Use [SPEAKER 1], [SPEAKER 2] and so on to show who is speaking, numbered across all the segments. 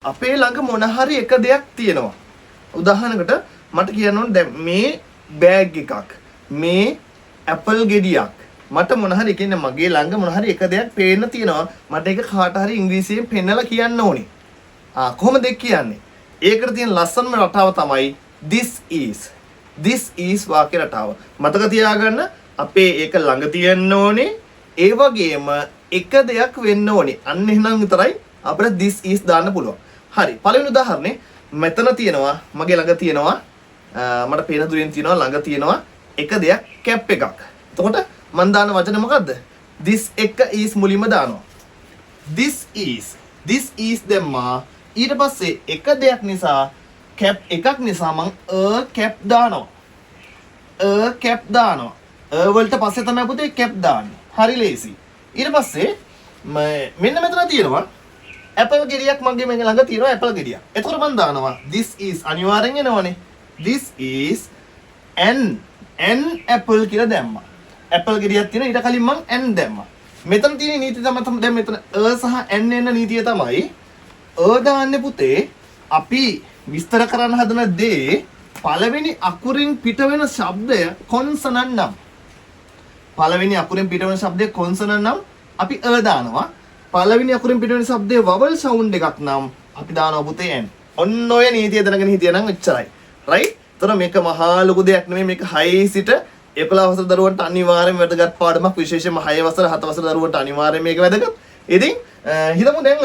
[SPEAKER 1] අපේ ළඟ මොන හරි එක දෙයක් තියෙනවා. උදාහරණයකට මට කියන්න ඕන දැන් මේ බෑග් එකක්, මේ ඇපල් ගෙඩියක්. මට මොන හරි කියන්නේ මගේ ළඟ මොන හරි එක දෙයක් පේන්න තියෙනවා. මට ඒක කාට හරි ඉංග්‍රීසියෙන් පෙන්නලා කියන්න ඕනේ. කොහොමද ඒක කියන්නේ? ඒකට තියෙන ලස්සනම රටාව තමයි this is වාක්‍ය රටාව. මතක තියාගන්න අපේ ඒක ළඟ තියෙන්න ඕනේ. ඒ වගේම එක දෙයක් වෙන්න ඕනේ. අන්න එහෙනම් විතරයි අපිට this is දාන්න පුළුවන්. හරි. පළවෙනි උදාහරණේ මෙතන තියෙනවා මගේ ළඟ තියෙනවා මට පේන දුරින් තියෙනවා ළඟ තියෙනවා එක දෙයක් කැප් එකක්. එතකොට මම දාන වචන මොකද්ද? this එක is මුලින්ම දානවා. this is දැම්මා. ඊට පස්සේ එක දෙයක් නිසා කැප් එකක් නිසා මම කැප් දානවා. කැප් දානවා. වලට පස්සේ තමයි පුතේ කැප් දාන්නේ. හරි ලේසි. ඊට පස්සේ මෙන්න මෙතන තියෙනවා ඇපල් ගෙඩියක් මගේ මගේ ළඟ තියෙනවා ඇපල් ගෙඩියක්. එතකොට මම දානවා this is අනිවාර්යෙන් එනවනේ. this is an apple කියලා දැම්මා. ඇපල් ගෙඩියක් තියෙන ඊට කලින් මම an දැම්මා. මෙතන තියෙන නීතිය තමයි දැන් මෙතන සහ an එන්න නීතිය තමයි දාන්නේ පුතේ අපි විස්තර කරන්න හදන දේ පළවෙනි අකුරින් පිට වෙන ශබ්දය කොන්සනන්ට් නම්. පළවෙනි අකුරින් පිට වෙන ශබ්දය කොන්සනන්ට් නම් අපි දානවා. පළවෙනි අකුරින් පිට වෙන ශබ්දයේ වවල් සවුන්ඩ් එකක් නම් අපි දානවා පුතේ n. ඔන්න ඔය නීතිය දැනගෙන හිටියනම් එච්චරයි. රයිට්? එතන මේක මහා ලොකු දෙයක් නෙමෙයි. මේක 6 සිට 11 වසර දරුවන්ට අනිවාර්යයෙන්ම වැදගත් පාඩමක්. විශේෂයෙන්ම 6 වසර 7 වසර දරුවන්ට අනිවාර්යයෙන් මේක වැදගත්. ඉතින් හිතමු දැන්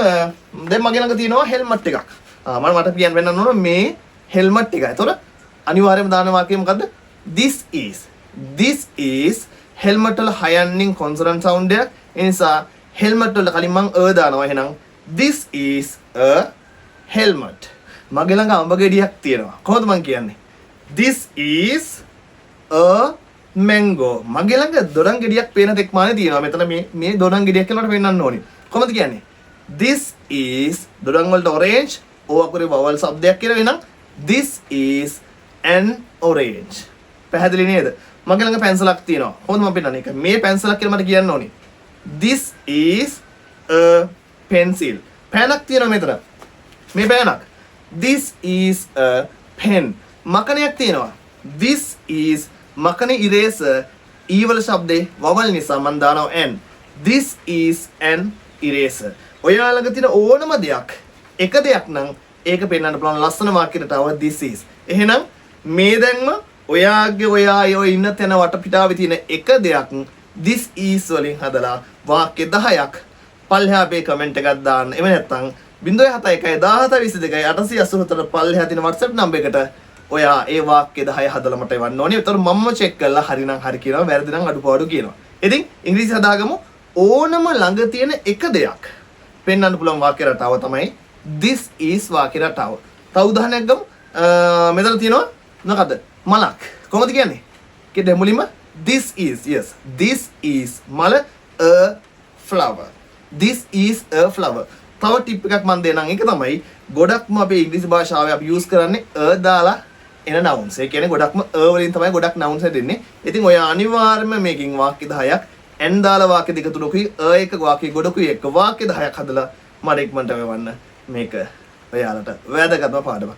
[SPEAKER 1] මගේ ළඟ තියෙනවා හෙල්මට් එකක්. මට කියන්න වෙන්න ඕන මේ හෙල්මට් එක. එතකොට අනිවාර්යයෙන්ම දාන වාක්‍යය මොකද්ද? this is හෙල්මට් වල හයන්නින් කොන්සනන්ට් සවුන්ඩ් එකක්. ඒ නිසා හෙල්මට් වල කලින් මම දානවා. එහෙනම් this is a helmet. මගේ ළඟ අඹ ගෙඩියක් තියෙනවා. කොහොමද මම කියන්නේ? this is a mango. මගේ ළඟ දොරන් ගෙඩියක් පේන තෙක් මානේ තියෙනවා. මෙතන මේ දොරන් ගෙඩියක් කියලාට පෙන්නන්න ඕනේ. කොහොමද කියන්නේ? this is දොරන් වලට orange. ඕ අකුරේ vowel શબ્දයක් කියලා වෙනම් this is an orange. පැහැදිලි නේද? මගේ ළඟ පැන්සලක් තියෙනවා. කොහොමද මම පෙන්නන්නේ? ඒක මේ පැන්සලක් කියලා මට කියන්න ඕනේ. This is a pencil. පෑනක් තියෙනවා මෙතන. මේ පෑනක්. This is a pen. මකණයක් තියෙනවා. This is මකණේ eraser. E වල શબ્දේ vowel නිසා මම දානවා n. This is an eraser. ඔයාලඟ තියෙන ඕනම දෙයක් එක දෙයක් නම් ඒක පෙන්වන්න පුළුවන් ලස්සන වාක්‍යයකට තව this is. එහෙනම් මේ දැන්ම ඔය ඉන්න තැන වටපිටාවේ තියෙන එක දෙයක් this is වලින් හදලා වාක්‍ය 10ක් පල්ලෙහා අපේ කමෙන්ට් එකක් දාන්න. එහෙම නැත්නම් 071 පල්ලෙහා තියෙන WhatsApp නම්බර් එකට ඔයා ඒ වාක්‍ය 10 හදලා මට එවන්න ඕනේ. ඒතර මම චෙක් කරලා හරි නම් හරි කියනවා, වැරදි නම් අඩුපාඩු කියනවා. ඉතින් ඉංග්‍රීසි හදාගමු. ඕනම ළඟ තියෙන එක දෙයක් පෙන්වන්න පුළුවන් වාක්‍ය රටාව තමයි this is වාක්‍ය රටාව. තව උදාහරණයක් ගමු. මෙතන තියෙනවා මොකද්ද? මලක්. කොහොමද කියන්නේ? කිය මුලින්ම this is මල a flower. This is a flower. තව ටිප් එකක් මම දෙන්නම්. ඒක තමයි ගොඩක්ම අපේ ඉංග්‍රීසි භාෂාවේ අපි යූස් කරන්නේ දාලා එන nouns. ඒ කියන්නේ ගොඩක්ම වලින් තමයි ගොඩක් nouns හැදෙන්නේ. ඉතින් ඔය අනිවාර්යයෙන්ම මේකෙන් වාක්‍ය 10ක් n දාලා වාක්‍ය දෙක තුනකුයි එක වාක්‍ය ගොඩකුයි එක වාක්‍ය 10ක් හදලා මට ඉක්මනට වෙවන්න. මේක ඔයාලට වැදගත්ම පාඩමක්.